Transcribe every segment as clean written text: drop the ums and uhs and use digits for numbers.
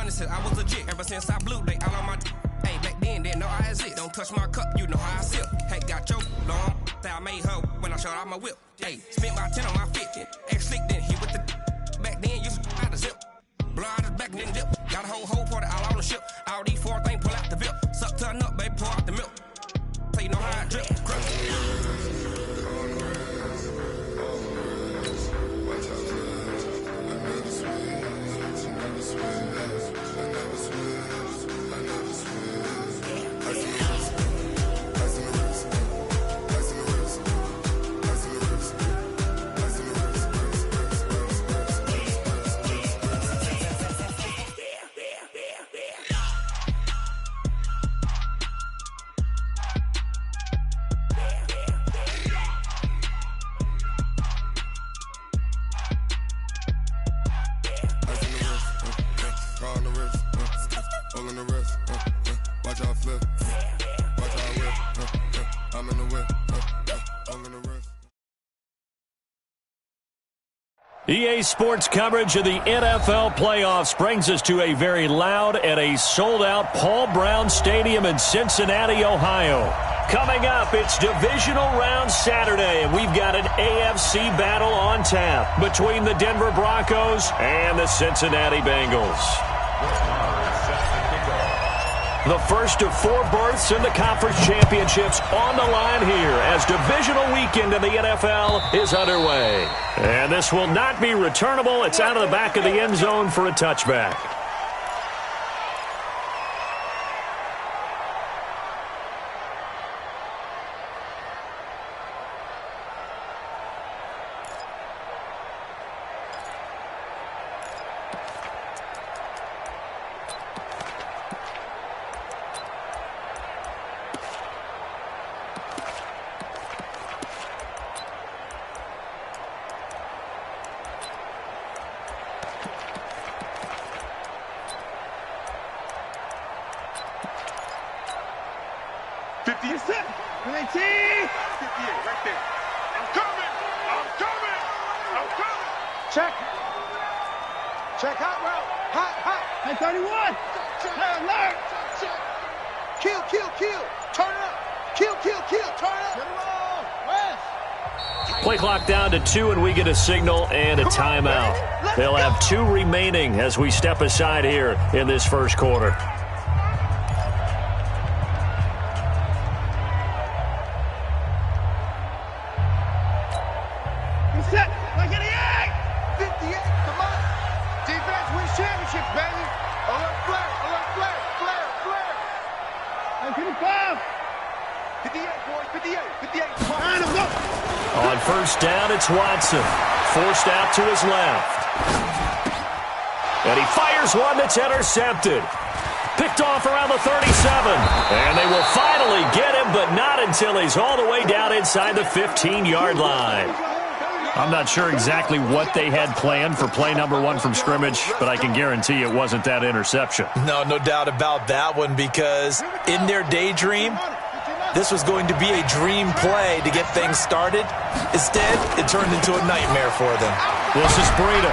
money since I was legit. Ever since I blew, they all on my hey, back then, didn't know I exist. Don't touch my cup, you know how I sip. Hey, got your long that I made her when I showed out my whip. Hey, spent about 10 on my fit. Ex-slick, then hit with the back then, used to out the zip. Blow out his back and then dip. Got a whole party all on the ship. All these four things, pull out the VIP. Suck to a nut, baby, pour out the milk. So you know how I drip. EA Sports coverage of the NFL playoffs brings us to a very loud and a sold-out Paul Brown Stadium in Cincinnati, Ohio. Coming up, it's Divisional Round Saturday, and we've got an AFC battle on tap between the Denver Broncos and the Cincinnati Bengals. The first of 4 berths in the conference championships on the line here as divisional weekend in the NFL is underway. And this will not be returnable. It's out of the back of the end zone for a touchback. Play clock down to 2, and we get a signal and a timeout. They'll have 2 remaining as we step aside here in this first quarter. Set, like 88! 58, come on! Defense wins championships, baby! Alert flare, flare, flare! 55! 58, boys, 58, 58. Come on, go! On first down, it's Watson. Forced out to his left. And he fires one that's intercepted. Picked off around the 37. And they will finally get him, but not until he's all the way down inside the 15-yard line. I'm not sure exactly what they had planned for play number 1 from scrimmage, but I can guarantee it wasn't that interception. No doubt about that one, because in their daydream, this was going to be a dream play to get things started. Instead, it turned into a nightmare for them. This is Breida.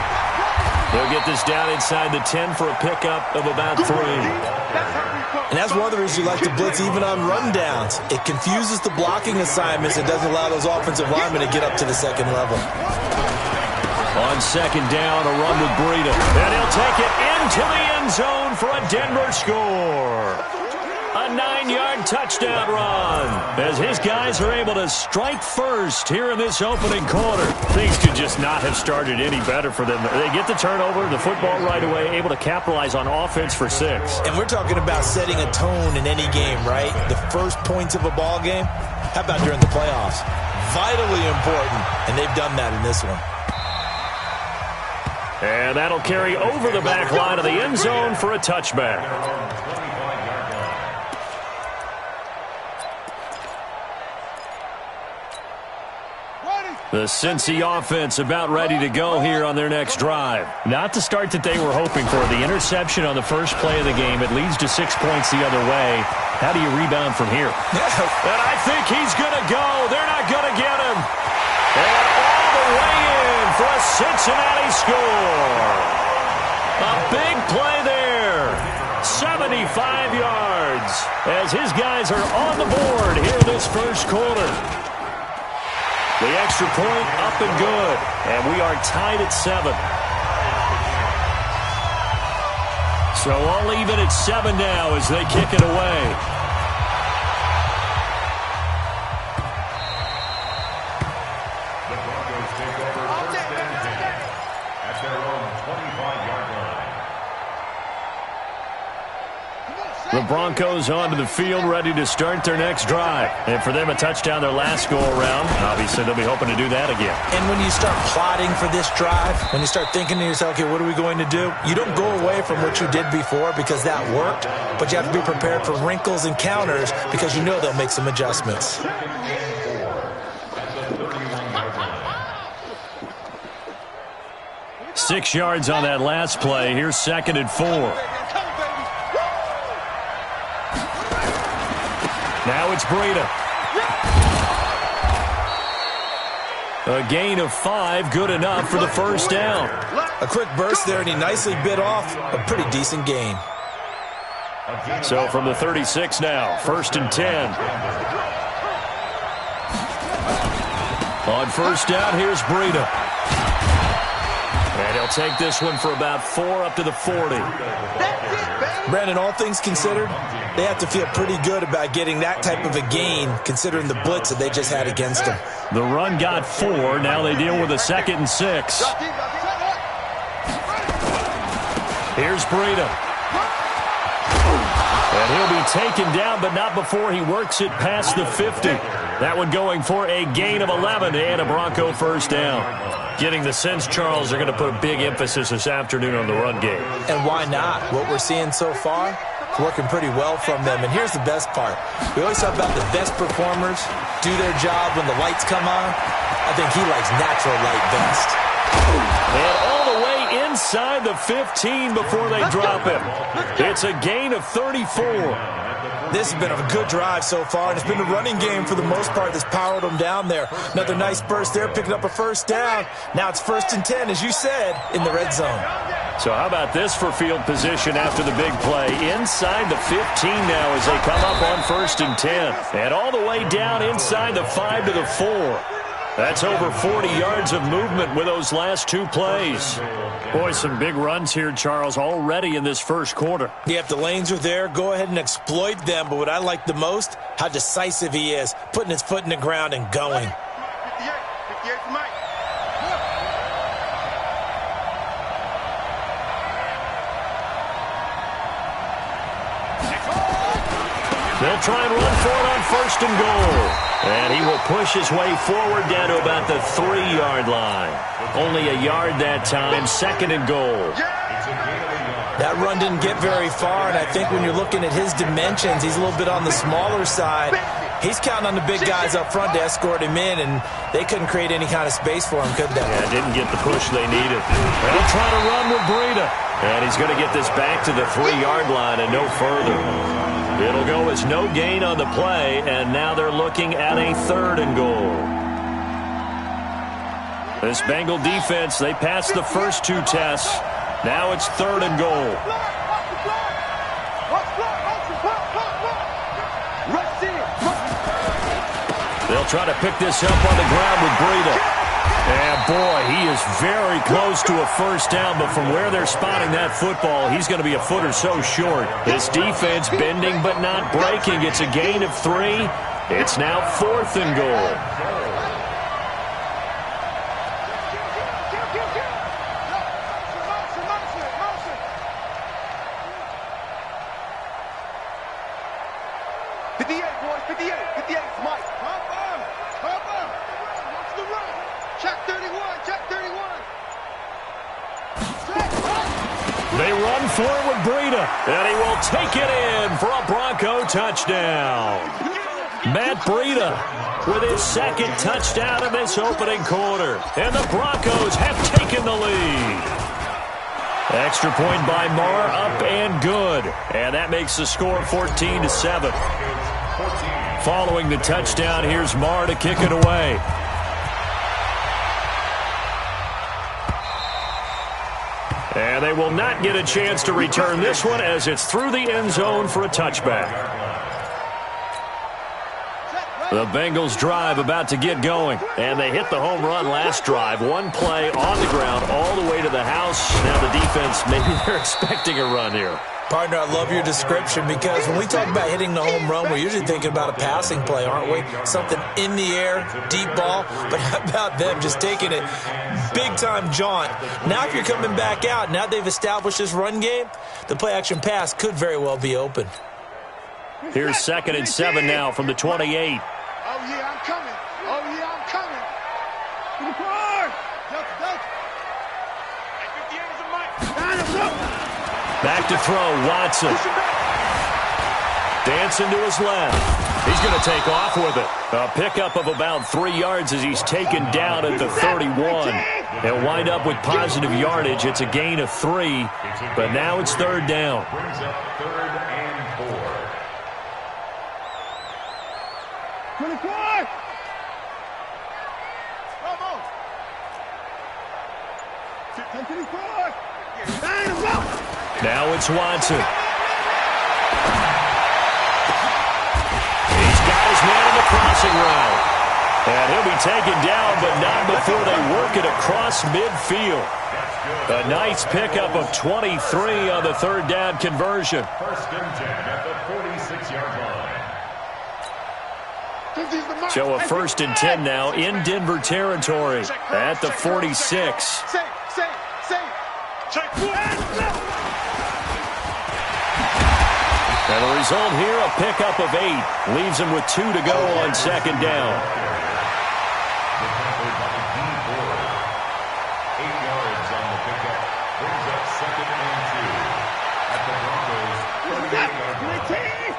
They'll get this down inside the 10 for a pickup of about 3. And that's one of the reasons you like to blitz even on rundowns. It confuses the blocking assignments. It doesn't allow those offensive linemen to get up to the second level. On second down, a run with Breida. And he'll take it into the end zone for a Denver score. A 9-yard touchdown run as his guys are able to strike first here in this opening quarter. Things could just not have started any better for them. They get the turnover, the football right away, able to capitalize on offense for 6. And we're talking about setting a tone in any game, right? The first points of a ball game. How about during the playoffs? Vitally important, and they've done that in this one. And that'll carry over the back line of the end zone for a touchback. The Cincy offense about ready to go here on their next drive. Not the start that they were hoping for. The interception on the first play of the game. It leads to 6 points the other way. How do you rebound from here? And I think he's going to go. They're not going to get him. And all the way in for a Cincinnati score. A big play there. 35 yards as his guys are on the board here in this first quarter. The extra point up and good, and we are tied at 7. So all even at 7 now as they kick it away. The Broncos onto the field, ready to start their next drive. And for them, a touchdown their last go-around. Obviously, they'll be hoping to do that again. And when you start plotting for this drive, when you start thinking to yourself, okay, what are we going to do? You don't go away from what you did before because that worked, but you have to be prepared for wrinkles and counters because you know they'll make some adjustments. Six yards on that last play. Here's 2nd and 4. Now it's Breida. A gain of 5, good enough for the first down. A quick burst there, and he nicely bit off a pretty decent gain. So from the 36 now, 1st and 10. On first down, here's Breida. And he'll take this one for about 4 up to the 40. Brandon, all things considered, they have to feel pretty good about getting that type of a gain considering the blitz that they just had against them. The run got 4. Now they deal with a 2nd and 6. Here's Breida. And he'll be taken down, but not before he works it past the 50. That one going for a gain of 11 and a Bronco first down. Getting the sense, Charles, they're going to put a big emphasis this afternoon on the run game. And why not? What we're seeing so far, working pretty well from them. And here's the best part. We always talk about the best performers do their job when the lights come on. I think he likes natural light best. And all the way inside the 15 before they drop him. It's a gain of 34. This has been a good drive so far, and it's been a running game for the most part that's powered them down there. Another nice burst there, picking up a first down. Now it's 1st and 10, as you said, in the red zone. So how about this for field position after the big play? Inside the 15 now as they come up on 1st and 10. And all the way down inside the 5 to the 4. That's over 40 yards of movement with those last 2 plays. Boy, some big runs here, Charles, already in this first quarter. Yeah, if the lanes are there, go ahead and exploit them. But what I like the most, how decisive he is, putting his foot in the ground and going. 58 for Mike. They'll try and run for it on 1st and goal. And he will push his way forward down to about the 3-yard line. Only a yard that time, 2nd and goal. That run didn't get very far, and I think when you're looking at his dimensions, he's a little bit on the smaller side. He's counting on the big guys up front to escort him in, and they couldn't create any kind of space for him, could they? Yeah, didn't get the push they needed. They'll try to run with Breida. And he's going to get this back to the 3-yard line and no further. It'll go as no gain on the play, and now they're looking at a 3rd and goal. This Bengal defense, they passed the first 2 tests. Now it's 3rd and goal. They'll try to pick this up on the ground with Breida. And, boy, he is very close to a first down, but from where they're spotting that football, he's going to be a foot or so short. This defense bending but not breaking. It's a gain of 3. It's now 4th and goal. And he will take it in for a Bronco touchdown. Matt Breida with his 2nd touchdown in this opening quarter. And the Broncos have taken the lead. Extra point by Marr, up and good. And that makes the score 14-7. Following the touchdown, here's Marr to kick it away. And they will not get a chance to return this one as it's through the end zone for a touchback. The Bengals drive about to get going. And they hit the home run last drive. One play on the ground all the way to the house. Now the defense, maybe they're expecting a run here. Partner, I love your description because when we talk about hitting the home run, we're usually thinking about a passing play, aren't we? Something in the air, deep ball. But how about them just taking it big-time jaunt? Now if you're coming back out, now they've established this run game, the play-action pass could very well be open. Here's 2nd and 7 now from the 28. Oh, yeah, I'm coming. Oh, yeah, I'm coming. To the car. Back to throw, Watson. Dancing to his left. He's going to take off with it. A pickup of about 3 yards as he's taken down at the 31. He'll wind up with positive yardage. It's a gain of 3, but now it's 3rd down. Brings up 3rd and 4. 24. Come on. 24. Now it's Watson. He's got his man in the crossing route. And he'll be taken down, but not before they work it across midfield. A nice pickup of 23 on the 3rd down conversion. 1st and 10 at the 46-yard line. So a 1st and 10 now in Denver territory at the 46. And the result here, a pickup of 8. Leaves him with 2 to go on 2nd down. 8 yards on the pickup. Brings up 2nd and 2 at the Broncos' 38-yard line.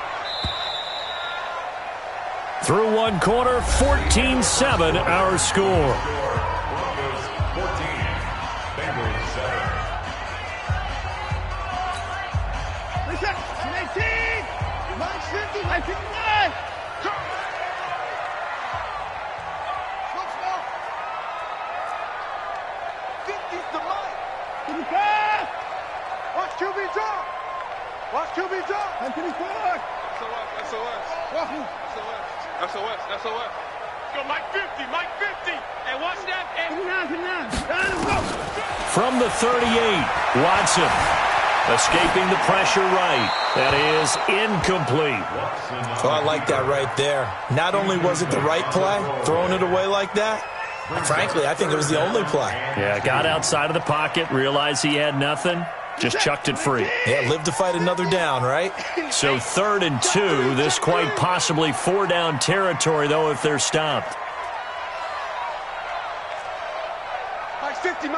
Through one quarter, 14-7 our score. Broncos 14, Bengals 7. Mike 50, Mike 59. Slow. 50's the Mike. 55. Watch QB drop. Watch QB drop. 24. SOS. Go Mike 50, Mike 50. And watch that. 59. From the 38, Watson. Escaping the pressure right. That is incomplete. Oh, I like that right there. Not only was it the right play, throwing it away like that, frankly, I think it was the only play. Yeah, got outside of the pocket, realized he had nothing, just chucked it free. Yeah, live to fight another down, right? So 3rd and 2, this quite possibly 4-down territory, though, if they're stopped. Mike 50.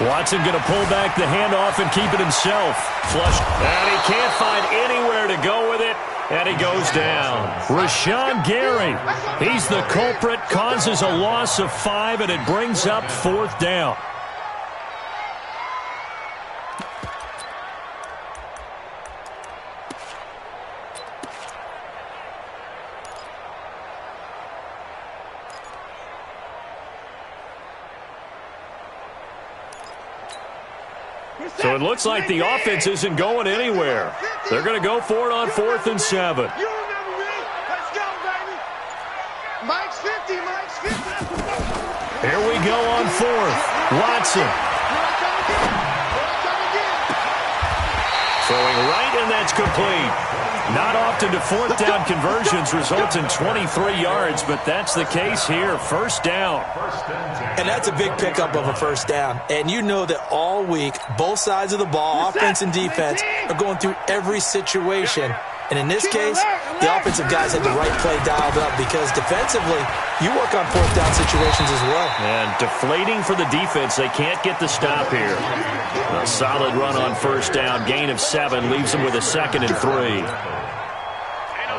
Watson going to pull back the handoff and keep it himself. Flush. And he can't find anywhere to go with it. And he goes down. Rashawn Gary. He's the culprit. Causes a loss of 5, and it brings up 4th down. So it looks like the offense isn't going anywhere. They're going to go for it on 4th and 7. You remember me? Let's go, baby. Mike's 50. Here we go on 4th. Watson. Throwing right, and that's complete. Not often do 4th down conversions result in 23 yards, but that's the case here. 1st down. And that's a big pickup of a 1st down. And you know that all week, both sides of the ball, offense and defense, are going through every situation. And in this case, the offensive guys had the right play dialed up because defensively, you work on 4th down situations as well. And deflating for the defense. They can't get the stop here. A solid run on 1st down. Gain of 7 leaves them with a 2nd and 3.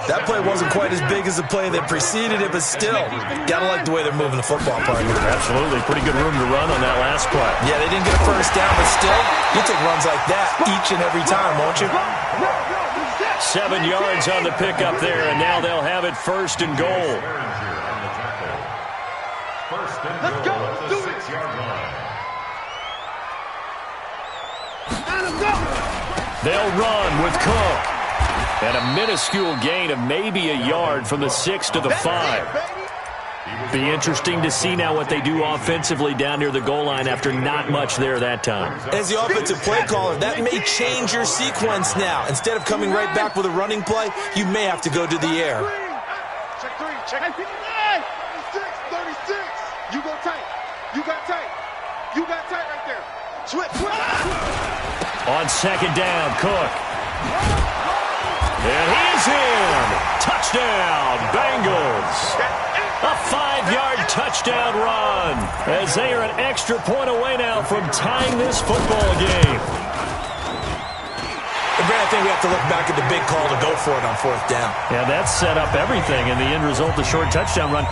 That play wasn't quite as big as the play that preceded it, but still, gotta like the way they're moving the football, partner. Absolutely. Pretty good room to run on that last play. Yeah, they didn't get a 1st down, but still, you take runs like that each and every time, won't you? 7 yards on the pickup there, and now they'll have it 1st and goal. 1st and goal at the 6-yard line. They'll run with Cook. And a minuscule gain of maybe a yard from the 6 to the 5. Be interesting to see now what they do offensively down near the goal line after not much there that time. As the offensive play caller, that may change your sequence now. Instead of coming right back with a running play, you may have to go to the air. Check 3, check 36, 36. You go tight. You got tight. You got tight right there. Switch. On second down, Cook. And he's in. Touchdown, Bengals. A 5-yard touchdown run as they are an extra point away now from tying this football game. And Brad, I think we have to look back at the big call to go for it on 4th down. Yeah, that set up everything in the end result, the short touchdown run.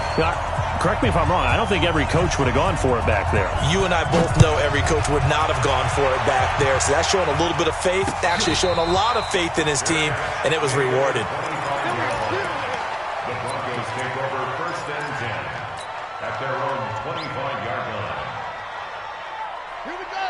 Correct me if I'm wrong. I don't think every coach would have gone for it back there. You and I both know every coach would not have gone for it back there. So that's showing a little bit of faith, actually showing a lot of faith in his team, and it was rewarded. The Broncos take over 1st and 10 at their own 25-yard line.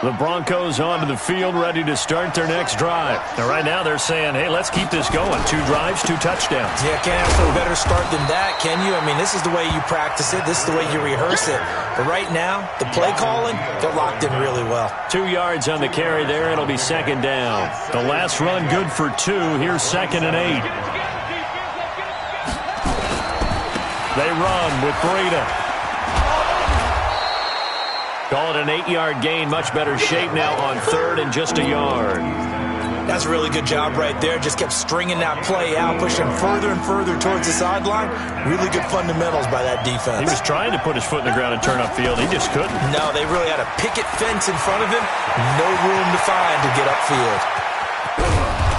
The Broncos onto the field, ready to start their next drive. Now, right now, they're saying, hey, let's keep this going. 2 drives, 2 touchdowns. Yeah, can't ask for a better start than that, can you? I mean, this is the way you practice it. This is the way you rehearse it. But right now, the play calling, they're locked in really well. 2 yards on the carry there. It'll be 2nd down. The last run good for 2. Here's 2nd and 8. They run with Breida. Call it an 8-yard gain. Much better shape now on 3rd and just a yard. That's a really good job right there. Just kept stringing that play out, pushing further and further towards the sideline. Really good fundamentals by that defense. He was trying to put his foot in the ground and turn upfield. He just couldn't. No, they really had a picket fence in front of him. No room to find to get upfield.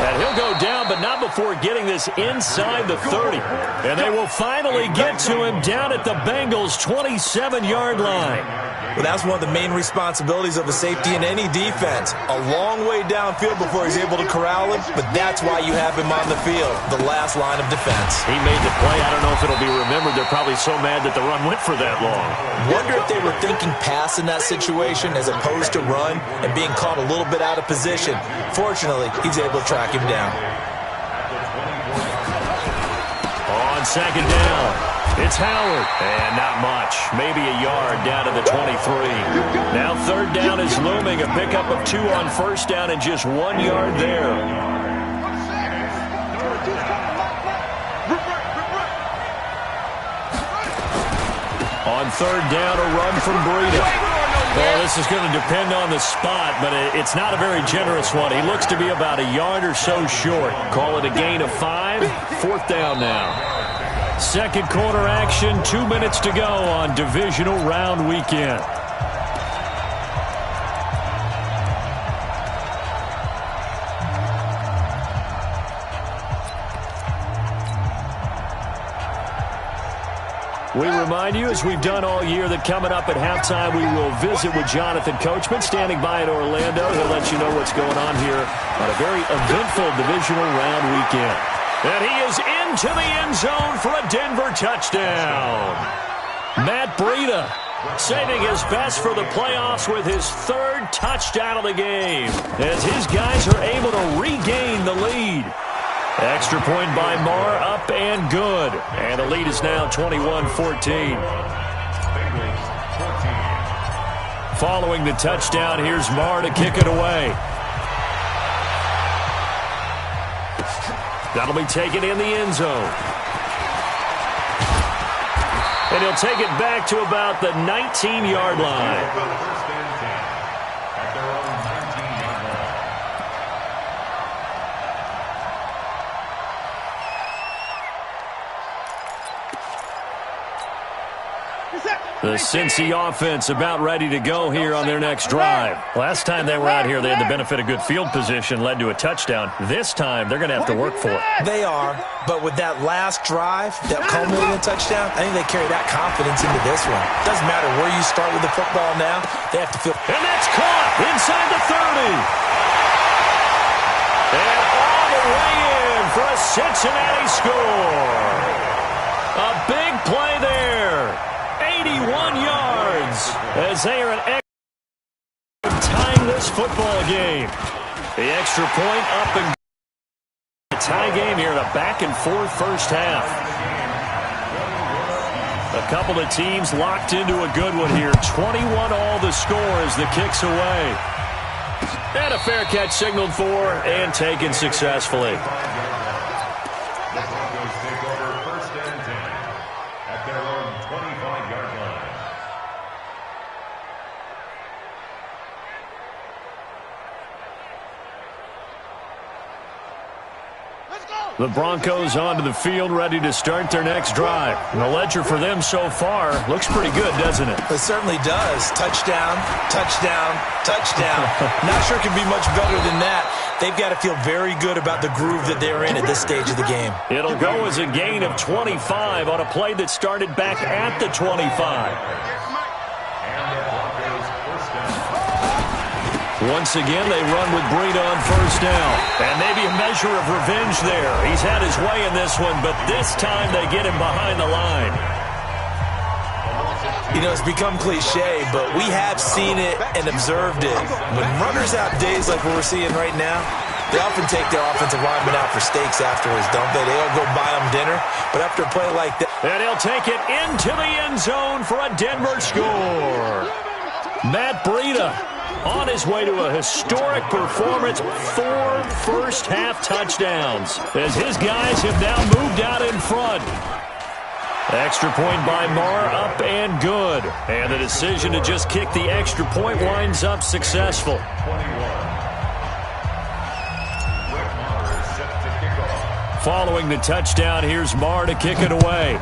And he'll go down, but not before getting this inside the 30. And they will finally get to him down at the Bengals' 27-yard line. Well, that's one of the main responsibilities of a safety in any defense. A long way downfield before he's able to corral him, but that's why you have him on the field, the last line of defense. He made the play. I don't know if it'll be remembered. They're probably so mad that the run went for that long. Wonder if they were thinking pass in that situation as opposed to run and being caught a little bit out of position. Fortunately, he's able to track him down. On 2nd down. It's Howard, and not much. Maybe a yard down to the 23. Now 3rd down is looming. A pickup of 2 on 1st down and just 1 yard there. On 3rd down, a run from Breida. Well, this is going to depend on the spot, but it's not a very generous one. He looks to be about a yard or so short. Call it a gain of 5. 4th down now. 2nd quarter action, 2 minutes to go on divisional round weekend. We remind you, as we've done all year, that coming up at halftime, we will visit with Jonathan Coachman, standing by in Orlando. He'll let you know what's going on here on a very eventful divisional round weekend. And he is into the end zone for a Denver touchdown. Matt Breida saving his best for the playoffs with his 3rd touchdown of the game as his guys are able to regain the lead. Extra point by Marr, up and good. And the lead is now 21-14. Following the touchdown, here's Marr to kick it away. That'll be taken in the end zone. And he'll take it back to about the 19-yard line. The Cincy offense about ready to go here on their next drive. Last time they were out here, they had the benefit of good field position, led to a touchdown. This time, they're going to have to work for it. They are, but with that last drive that culminated in a touchdown, I think they carry that confidence into this one. Doesn't matter where you start with the football now, they have to feel. And that's caught inside the 30. And all the way in for a Cincinnati score. A big play there. 81 yards as they are an tying this football game. The extra point up and a tie game here in a back-and-forth first half. A couple of teams locked into a good one here. 21 all the score as the kick's away. And a fair catch signaled for and taken successfully. The Broncos take over first and 10 at their own 25-yard line. The Broncos onto the field, ready to start their next drive. And the ledger for them so far looks pretty good, doesn't it? It certainly does. Touchdown, touchdown, touchdown. Not sure it can be much better than that. They've got to feel very good about the groove that they're in at this stage of the game. It'll go as a gain of 25 on a play that started back at the 25. Once again, they run with Breida on first down. And maybe a measure of revenge there. He's had his way in this one, but this time they get him behind the line. You know, it's become cliche, but we have seen it and observed it. When runners have days like what we're seeing right now, they often take their offensive linemen out for steaks afterwards, don't they? They all go buy them dinner. But after a play like that... And he'll take it into the end zone for a Denver score. Matt Breida on his way to a historic performance, 4 first-half touchdowns, as his guys have now moved out in front. Extra point by Marr, up and good. And the decision to just kick the extra point winds up successful. Following the touchdown, here's Marr to kick it away.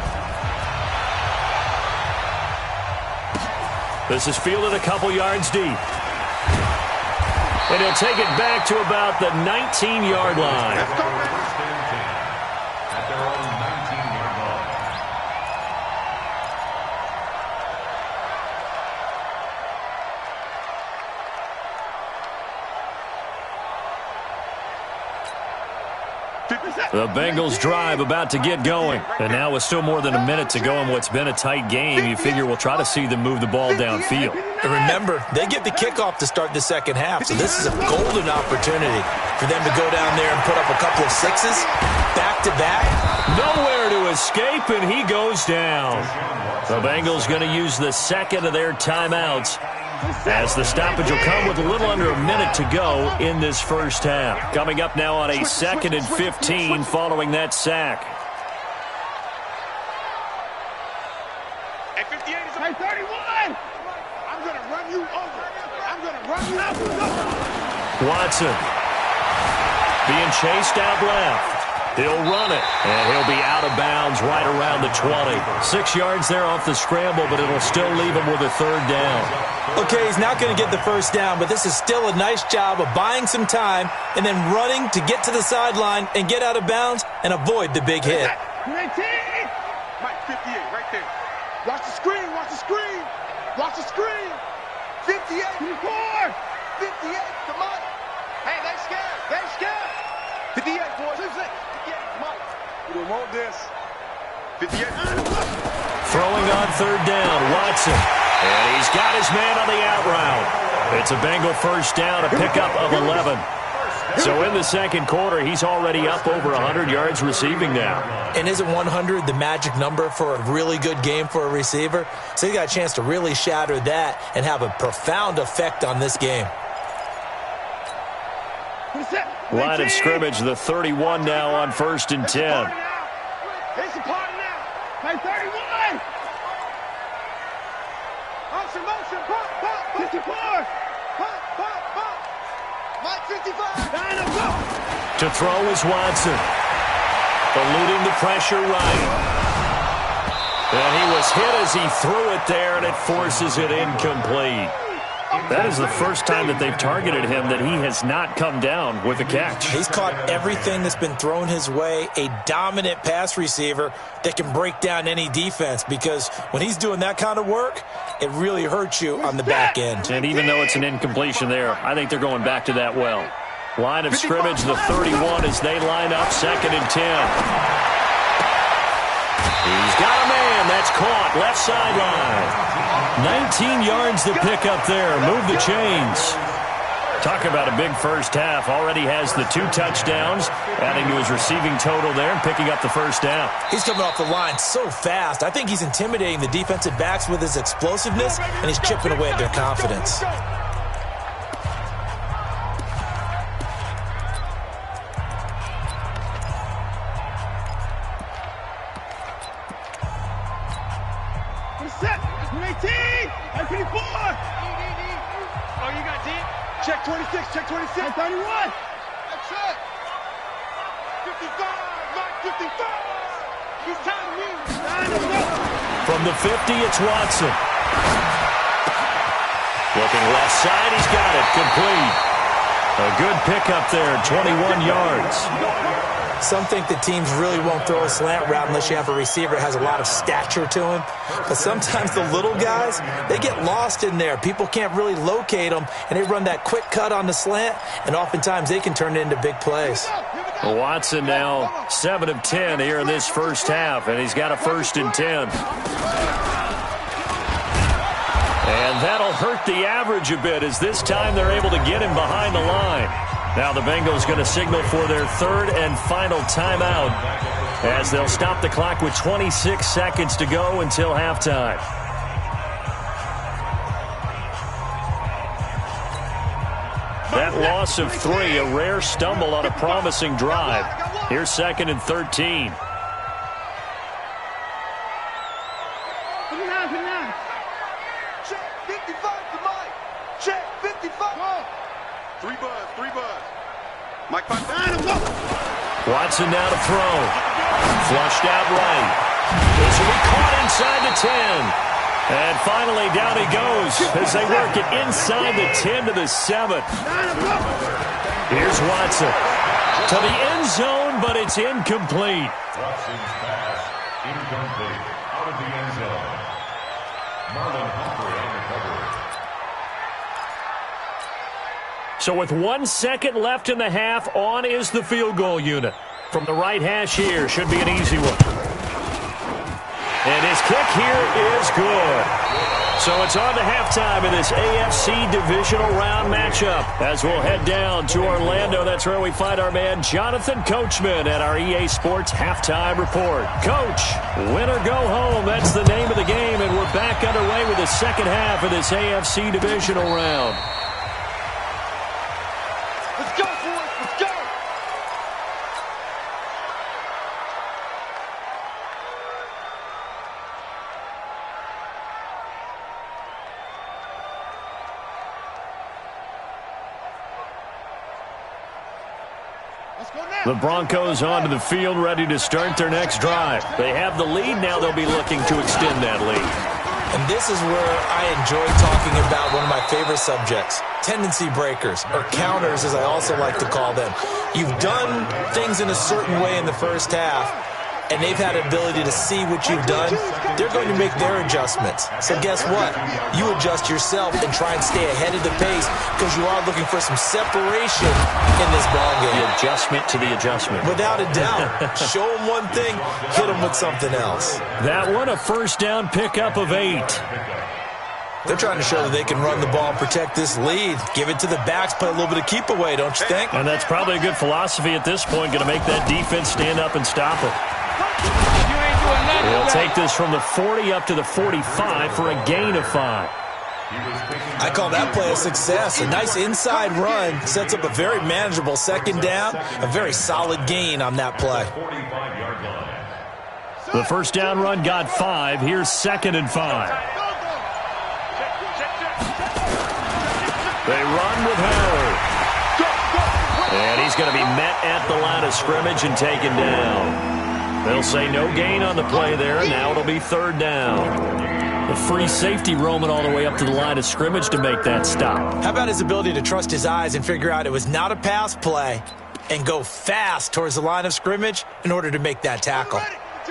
This is fielded a couple yards deep. And he'll take it back to about the 19-yard line. At their own 19-yard line. The Bengals drive about to get going. And now with still more than a minute to go in what's been a tight game, you figure we'll try to see them move the ball downfield. And remember, they get the kickoff to start the second half, so this is a golden opportunity for them to go down there and put up a couple of sixes back-to-back. Nowhere to escape, and he goes down. The Bengals going to use the second of their timeouts, as the stoppage will come with a little under a minute to go in this first half. Coming up now on a 2nd and 15 following that sack. At 58 is my 31. I'm going to run you over. I'm going to run you over. Watson being chased out left. He'll run it, and he'll be out of bounds right around the 20. 6 yards there off the scramble, but it'll still leave him with a third down. Okay, he's not going to get the first down, but this is still a nice job of buying some time and then running to get to the sideline and get out of bounds and avoid the big hit. 19. Mike, 58, right there. Watch the screen, watch the screen. Watch the screen. 58. 54. 58, come on. Hey, they scared. They scared. 58, boys. 58, Mike. We don't want this. 58. Throwing on third down, Watson. And he's got his man on the out route. It's a Bengal first down, a pickup of 11. So in the second quarter, he's already up over 100 yards receiving now. And isn't 100 the magic number for a really good game for a receiver? So he got a chance to really shatter that and have a profound effect on this game. Line of scrimmage, the 31 now on 1st and 10. It's a party now. My 31. Motion, pump, pump, 54. Pump, pump, pump. Mike, 55. To throw is Watson. Eluding the pressure right. And he was hit as he threw it there, and it forces it incomplete. That is the first time that they've targeted him that he has not come down with a catch. He's caught everything that's been thrown his way, a dominant pass receiver that can break down any defense, because when he's doing that kind of work, it really hurts you on the back end. And even though it's an incompletion there, I think they're going back to that well. Line of scrimmage, the 31 as they line up 2nd and 10. He's got a man. That's caught. Left sideline. 19 yards to pick up there. Move the chains. Talk about a big first half. Already has the 2 touchdowns, adding to his receiving total there and picking up the first down. He's coming off the line so fast. I think he's intimidating the defensive backs with his explosiveness, and he's chipping away at their confidence. Check 26, check 26. 31. That's it. 55, Mike, 55. He's time to move. From the 50, it's Watson. Looking left side, he's got it. Complete. A good pickup there, 21 yards. Some think that teams really won't throw a slant route unless you have a receiver that has a lot of stature to him. But sometimes the little guys, they get lost in there. People can't really locate them, and they run that quick cut on the slant, and oftentimes they can turn it into big plays. Watson now 7 of 10 here in this first half, and he's got a 1st and 10. And that'll hurt the average a bit as this time they're able to get him behind the line. Now the Bengals going to signal for their 3rd and final timeout as they'll stop the clock with 26 seconds to go until halftime. That loss of 3, a rare stumble on a promising drive. Here's 2nd and 13. Check 55 to Mike. Check 55. 3 buzz. Mike, 5 down. Watson now to throw. Flushed out right. This will be caught inside the 10. And finally down he goes as they work it inside the 10 to the 7. Here's Watson to the end zone, but it's incomplete. Watson's pass incomplete. Out of the end zone. Marlon Humphrey on the cover. So with 1 second left in the half, on is the field goal unit. From the right hash here, should be an easy one. And his kick here is good. So it's on to halftime in this AFC divisional round matchup. As we'll head down to Orlando, that's where we find our man Jonathan Coachman at our EA Sports Halftime Report. Coach, win or go home, that's the name of the game, and we're back underway with the second half of this AFC divisional round. Let's go, boys. Let's go. The Broncos onto the field, ready to start their next drive. They have the lead. Now they'll be looking to extend that lead. And this is where I enjoy talking about one of my favorite subjects, tendency breakers, or counters as I also like to call them. You've done things in a certain way in the first half, and they've had an ability to see what you've done. They're going to make their adjustments. So guess what? You adjust yourself and try and stay ahead of the pace because you are looking for some separation in this ballgame. The adjustment to the adjustment. Without a doubt. Show them one thing, hit them with something else. That one, a first down pickup of 8. They're trying to show that they can run the ball and protect this lead. Give it to the backs, play a little bit of keep away, don't you think? And that's probably a good philosophy at this point, going to make that defense stand up and stop it. They'll take this from the 40 up to the 45 for a gain of 5. I call that play a success. A nice inside run sets up a very manageable second down, a very solid gain on that play. The first down run got 5. Here's 2nd and 5. They run with Howard. And he's going to be met at the line of scrimmage and taken down. They'll say no gain on the play there. Now it'll be 3rd down. The free safety roaming all the way up to the line of scrimmage to make that stop. How about his ability to trust his eyes and figure out it was not a pass play and go fast towards the line of scrimmage in order to make that tackle?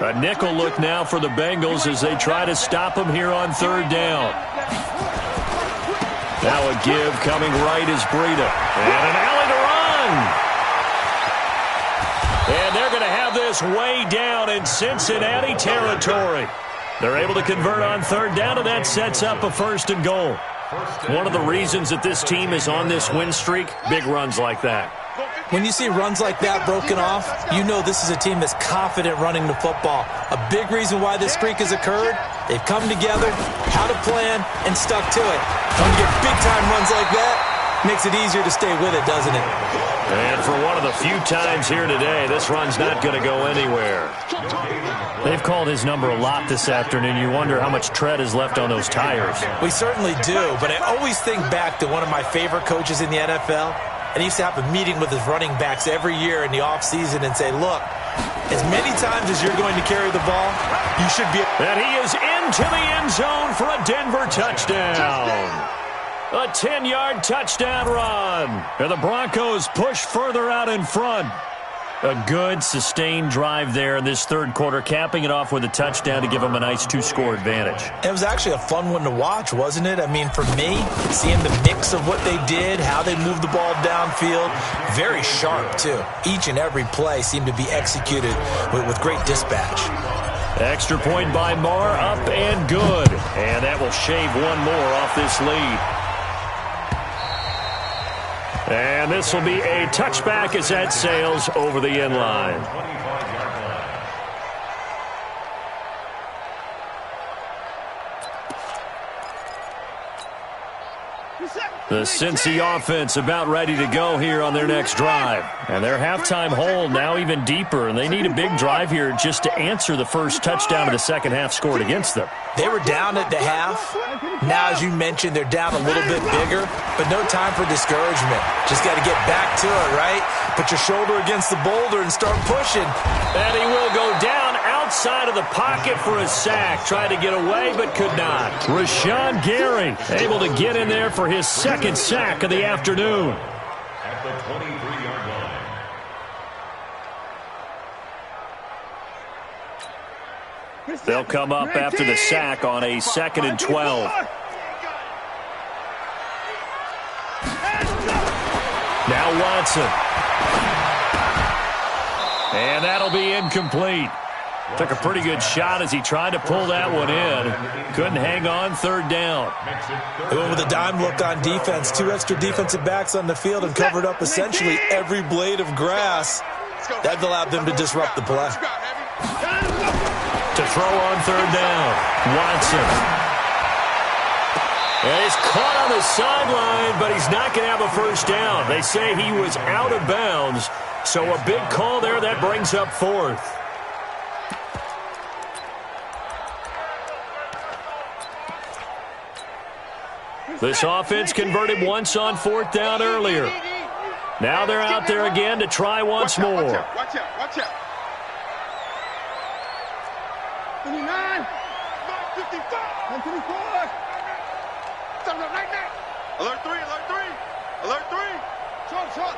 A nickel look now for the Bengals as they try to stop him here on 3rd down. Now a give coming right is Breida. And an alley to run. And they're going to have this way down in Cincinnati territory. They're able to convert on 3rd down, and that sets up a 1st and goal. One of the reasons that this team is on this win streak, big runs like that. When you see runs like that broken off, you know this is a team that's confident running the football. A big reason why this streak has occurred, they've come together, had a plan, and stuck to it. When you get big-time runs like that, makes it easier to stay with it, doesn't it? And for one of the few times here today, this run's not going to go anywhere. They've called his number a lot this afternoon. You wonder how much tread is left on those tires. We certainly do, but I always think back to one of my favorite coaches in the NFL. And he used to have a meeting with his running backs every year in the offseason and say, look, as many times as you're going to carry the ball, you should be... And he is into the end zone for a Denver touchdown. A 10-yard touchdown run. And the Broncos push further out in front. A good, sustained drive there in this third quarter, capping it off with a touchdown to give them a nice 2-score advantage. It was actually a fun one to watch, wasn't it? I mean, for me, seeing the mix of what they did, how they moved the ball downfield, very sharp, too. Each and every play seemed to be executed with great dispatch. Extra point by Marr, up and good. And that will shave one more off this lead. And this will be a touchback as that sails over the end line. The Cincy offense about ready to go here on their next drive. And their halftime hole now even deeper, and they need a big drive here just to answer the first touchdown of the second half scored against them. They were down at the half. Now, as you mentioned, they're down a little bit bigger, but no time for discouragement. Just got to get back to it, right? Put your shoulder against the boulder and start pushing. And he will go down outside of the pocket for a sack. Tried to get away, but could not. Rashawn Gary able to get in there for his second sack of the afternoon. At the 23-yard line. They'll come up after the sack on a 2nd and 12. Now Watson. And that'll be incomplete. Took a pretty good shot as he tried to pull that one in. Couldn't hang on, third down. They went with a dime look on defense. 2 extra defensive backs on the field and covered up essentially every blade of grass. That allowed them to disrupt the play. To throw on third down, Watson. And he's caught on the sideline, but he's not going to have a first down. They say he was out of bounds, so a big call there that brings up fourth. This offense converted once on fourth down earlier. Now they're out there again to try once more. Watch out. 29, 55, 124. Alert 3. Short.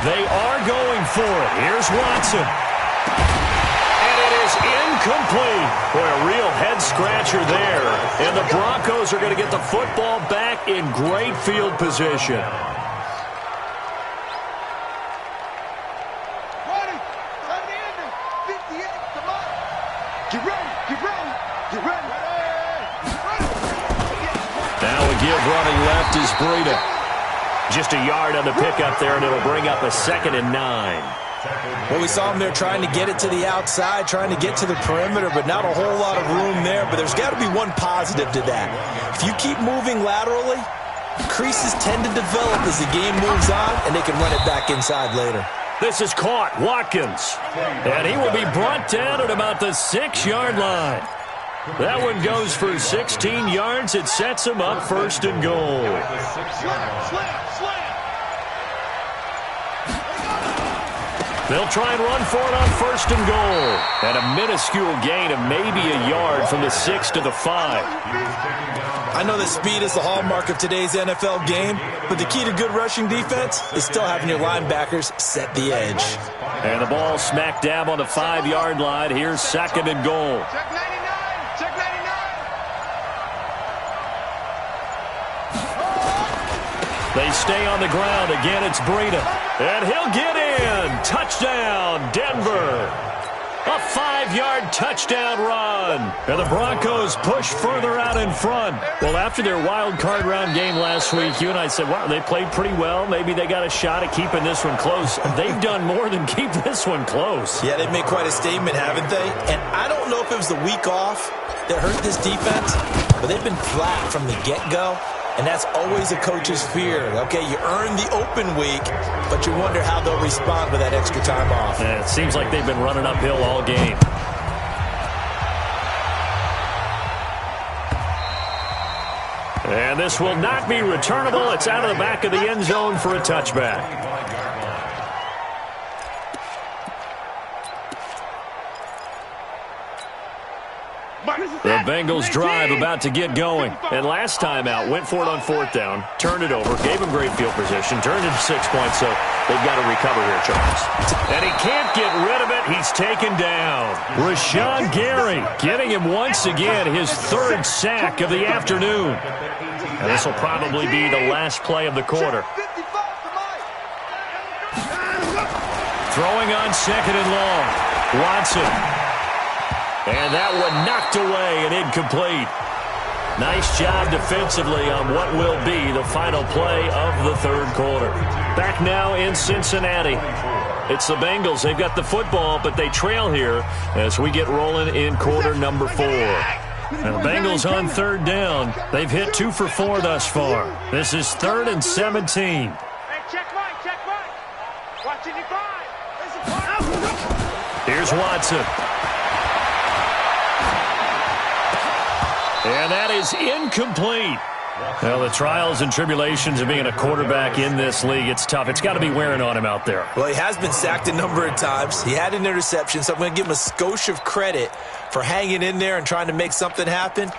They are going for it. Here's Watson. And it is incomplete. Boy, a real head-scratcher there. And the Broncos are going to get the football back in great field position. 20, 58, come on. Get ready. Now a give running left is Breida. Just a yard on the pickup there, and it'll bring up a 2nd and 9. Well, we saw him there trying to get it to the outside, trying to get to the perimeter, but not a whole lot of room there. But there's got to be one positive to that. If you keep moving laterally, creases tend to develop as the game moves on, and they can run it back inside later. This is caught, Watkins. And he will be brought down at about the 6-yard line. That one goes for 16 yards. It sets him up 1st and goal. Slam. They'll try and run for it on 1st and goal. And a minuscule gain of maybe a yard from the 6 to the 5. I know that speed is the hallmark of today's NFL game, but the key to good rushing defense is still having your linebackers set the edge. And the ball smack dab on the 5-yard line. Here's 2nd and goal. Check 99. They stay on the ground. Again, it's Breida. And he'll get in. Touchdown, Denver. A 5-yard touchdown run. And the Broncos push further out in front. Well, after their wild card round game last week, you and I said, wow, they played pretty well. Maybe they got a shot at keeping this one close. They've done more than keep this one close. Yeah, they've made quite a statement, haven't they? And I don't know if it was the week off that hurt this defense, but they've been flat from the get-go. And that's always a coach's fear. Okay, you earn the open week, but you wonder how they'll respond with that extra time off. And it seems like they've been running uphill all game. And this will not be returnable. It's out of the back of the end zone for a touchback. The Bengals drive about to get going. And last time out, went for it on 4th down, turned it over, gave him great field position, turned it to 6 points, so they've got to recover here, Charles. And he can't get rid of it. He's taken down. Rashawn Gary getting him once again his 3rd sack of the afternoon. And this will probably be the last play of the quarter. Throwing on 2nd and long. Watson. And that one knocked away and incomplete. Nice job defensively on what will be the final play of the 3rd quarter. Back now in Cincinnati. It's the Bengals. They've got the football, but they trail here as we get rolling in quarter number 4. And the Bengals on 3rd down. They've hit 2 for 4 thus far. This is 3rd and 17. Hey, check right. Watching you five. Here's Watson. And that is incomplete. Well, the trials and tribulations of being a quarterback in this league, it's tough. It's got to be wearing on him out there. Well, he has been sacked a number of times. He had an interception, so I'm going to give him a skosh of credit for hanging in there and trying to make something happen,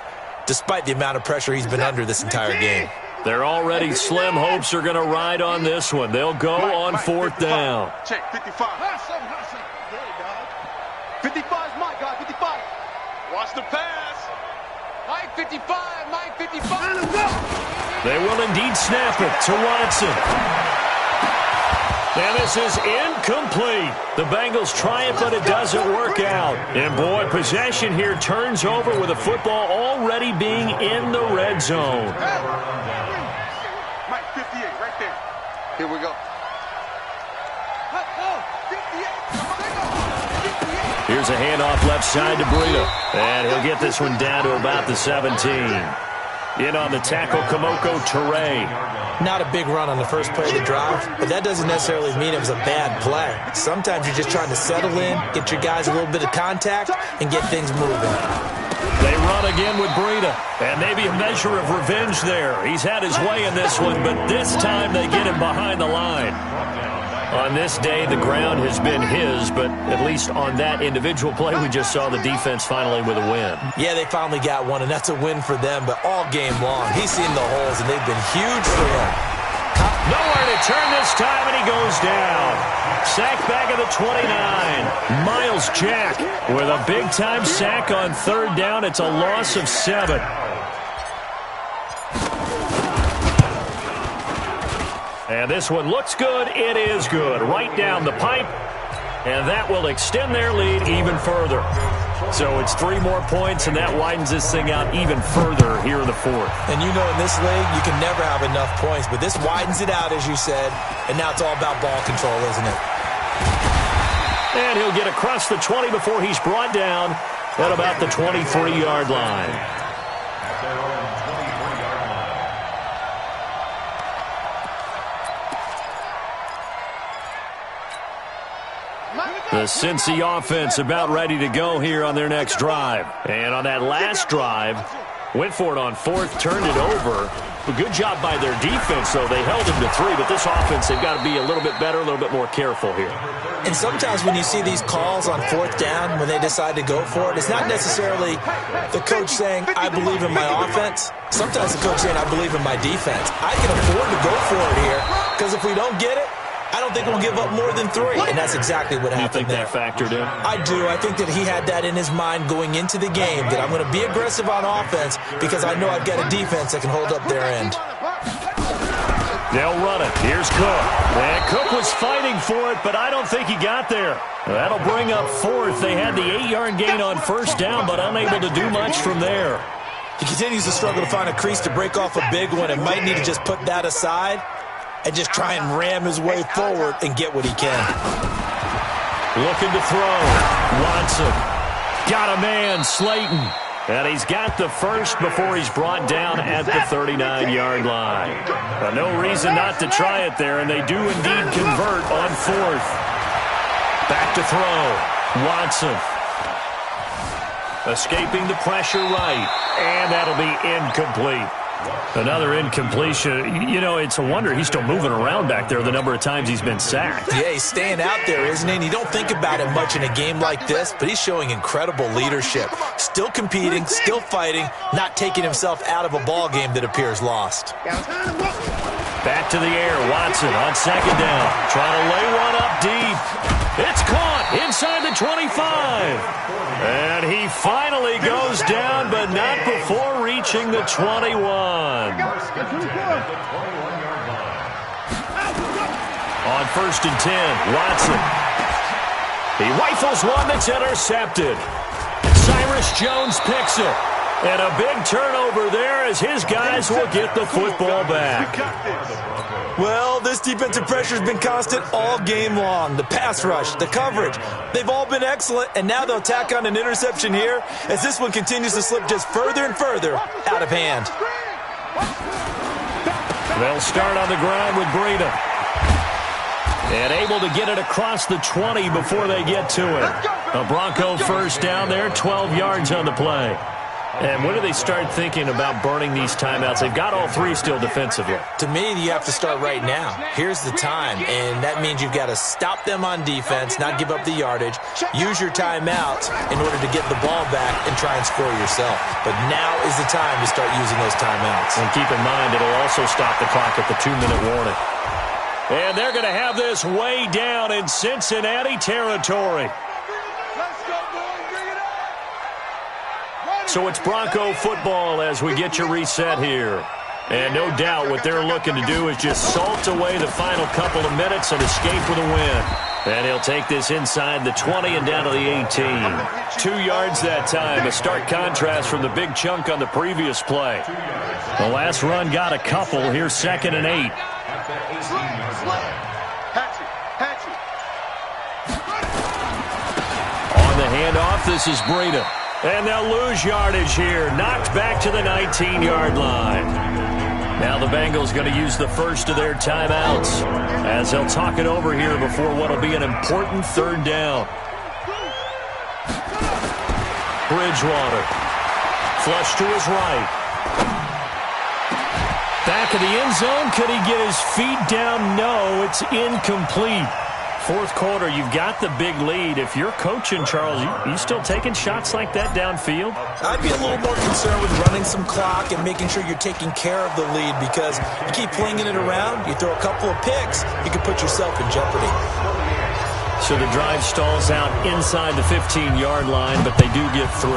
despite the amount of pressure he's been under this entire game. They're already slim hopes are going to ride on this one. They'll go on 4th down. Check, 55. 55 is my guy, 55. Watch the pass. Mike 55, Mike 55. They will indeed snap it to Watson. And this is incomplete. The Bengals try it, but it doesn't work out. And boy, possession here turns over with the football already being in the red zone. Mike 58, right there. Here we go. Here's a handoff left side to Breida. And he'll get this one down to about the 17. In on the tackle, Kamoko Toure. Not a big run on the first play of the drive, but that doesn't necessarily mean it was a bad play. Sometimes you're just trying to settle in, get your guys a little bit of contact, and get things moving. They run again with Breida, and maybe a measure of revenge there. He's had his way in this one, but this time they get him behind the line. On this day, the ground has been his, but at least on that individual play, we just saw the defense finally with a win. Yeah, they finally got one, and that's a win for them, but all game long, he's seen the holes, and they've been huge for him. Nowhere to turn this time, and he goes down. Sack back at the 29. Myles Jack with a big-time sack on 3rd down. It's a loss of 7. And this one looks good. It is good. Right down the pipe. And that will extend their lead even further. So it's 3 more points, and that widens this thing out even further here in the 4th. And you know in this league, you can never have enough points. But this widens it out, as you said. And now it's all about ball control, isn't it? And he'll get across the 20 before he's brought down at about the 23-yard line. The Cincy offense about ready to go here on their next drive. And on that last drive, went for it on 4th, turned it over. A good job by their defense, though. They held him to 3, but this offense, they've got to be a little bit better, a little bit more careful here. And sometimes when you see these calls on 4th down, when they decide to go for it, it's not necessarily the coach saying, I believe in my offense. Sometimes the coach saying, I believe in my defense. I can afford to go for it here, because if we don't get it, I don't think we'll give up more than 3. And that's exactly what happened there. You think that factored in? I do. I think that he had that in his mind going into the game, that I'm going to be aggressive on offense because I know I've got a defense that can hold up their end. They'll run it. Here's Cook. And Cook was fighting for it, but I don't think he got there. That'll bring up fourth. They had the 8-yard gain on first down, but unable to do much from there. He continues to struggle to find a crease to break off a big one and might need to just put that aside and just try and ram his way forward and get what he can. Looking to throw. Watson. Got a man, Slayton. And he's got the first before he's brought down at the 39-yard line. But no reason not to try it there, and they do indeed convert on fourth. Back to throw. Watson. Escaping the pressure right. And that'll be incomplete. Another incompletion. You know, it's a wonder he's still moving around back there the number of times he's been sacked. Yeah, he's staying out there, isn't he? And you don't think about it much in a game like this, but he's showing incredible leadership. Still competing, still fighting, not taking himself out of a ball game that appears lost. Back to the air. Watson on second down. Trying to lay one up deep. It's caught inside the 25. And he finally goes down, but not before reaching the 21. On first and 10, Watson. He rifles one that's intercepted. Cyrus Jones picks it. And a big turnover there as his guys will get the football back. Well, this defensive pressure has been constant all game long. The pass rush, the coverage, they've all been excellent, and now they'll tack on an interception here as this one continues to slip just further and further out of hand. They'll start on the ground with Breida. And able to get it across the 20 before they get to it. A Bronco first down there, 12 yards on the play. And when do they start thinking about burning these timeouts? They've got all three still defensively. To me, you have to start right now. Here's the time, and that means you've got to stop them on defense, not give up the yardage, use your timeouts in order to get the ball back and try and score yourself. But now is the time to start using those timeouts. And keep in mind, it'll also stop the clock at the 2-minute warning. And they're going to have this way down in Cincinnati territory. So it's Bronco football as we get you reset here. And no doubt what they're looking to do is just salt away the final couple of minutes and escape with a win. And he'll take this inside the 20 and down to the 18. 2 yards that time, a stark contrast from the big chunk on the previous play. The last run got a couple. Here's 2nd and 8. On the handoff, this is Breida. And they'll lose yardage here. Knocked back to the 19-yard line. Now the Bengals going to use the first of their timeouts as they'll talk it over here before what will be an important third down. Bridgewater. Flush to his right. Back of the end zone. Could he get his feet down? No, it's incomplete. Fourth quarter, you've got the big lead. If you're coaching, Charles, you still taking shots like that downfield? I'd be a little more concerned with running some clock and making sure you're taking care of the lead, because you keep flinging it around, you throw a couple of picks, you can put yourself in jeopardy. So the drive stalls out inside the 15-yard line, but they do get 3.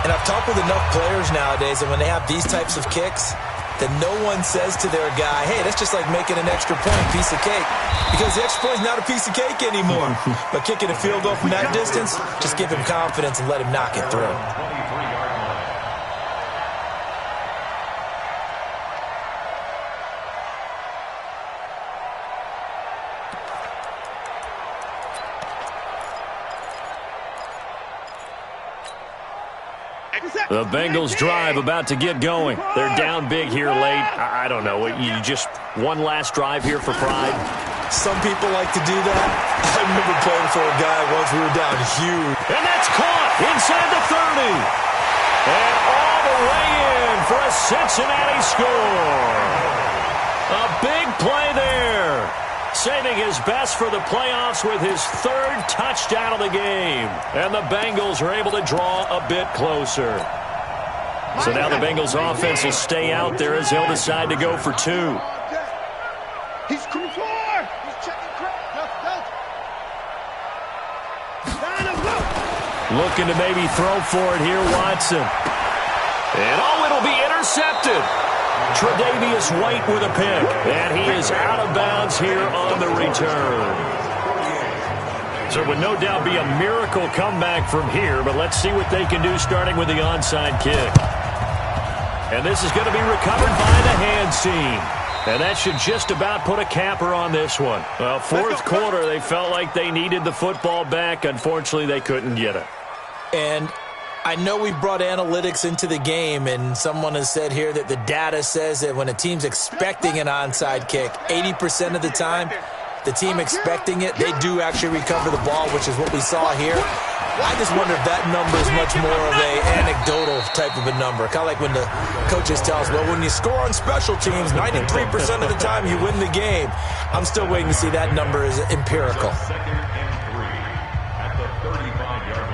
And I've talked with enough players nowadays that when they have these types of kicks, that no one says to their guy, hey, that's just like making an extra point, piece of cake. Because the extra point is not a piece of cake anymore. But kicking a field goal from that distance, just give him confidence and let him knock it through. The Bengals drive about to get going. They're down big here late. I don't know. You just one last drive here for pride? Some people like to do that. I remember playing for a guy once we were down huge. And that's caught inside the 30. And all the way in for a Cincinnati score. A big play there. Saving his best for the playoffs with his 3rd touchdown of the game. And the Bengals are able to draw a bit closer. So now the Bengals offense will stay out there as they'll decide to go for 2. He's coming forward. He's checking crap. Looking to maybe throw for it here, Watson. And it'll be intercepted. Tre'Davious White with a pick, and he is out of bounds here on the return. So it would no doubt be a miracle comeback from here, but let's see what they can do starting with the onside kick. And this is going to be recovered by the hands team. And that should just about put a capper on this one. Well, fourth quarter, they felt like they needed the football back. Unfortunately, they couldn't get it. And I know we brought analytics into the game, and someone has said here that the data says that when a team's expecting an onside kick, 80% of the time, the team expecting it, they do actually recover the ball, which is what we saw here. I just wonder if that number is much more of an anecdotal type of a number. Kind of like when the coaches tell us, well, when you score on special teams, 93% of the time you win the game. I'm still waiting to see that number is empirical. Second and 3 at the 35-yard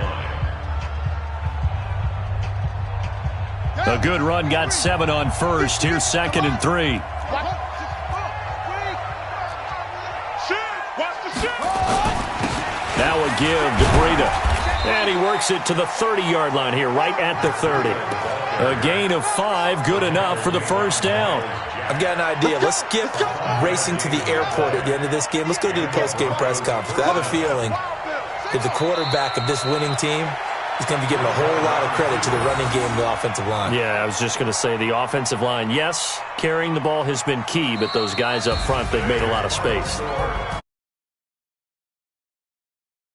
line. A good run got 7 on first. Here's 2nd and 3. Now a give to Breida. And he works it to the 30-yard line here, right at the 30. A gain of 5, good enough for the first down. I've got an idea. Let's skip racing to the airport at the end of this game. Let's go to the post-game press conference. I have a feeling that the quarterback of this winning team is going to be giving a whole lot of credit to the running game of the offensive line. Yeah, I was just going to say the offensive line, yes, carrying the ball has been key, but those guys up front, they've made a lot of space.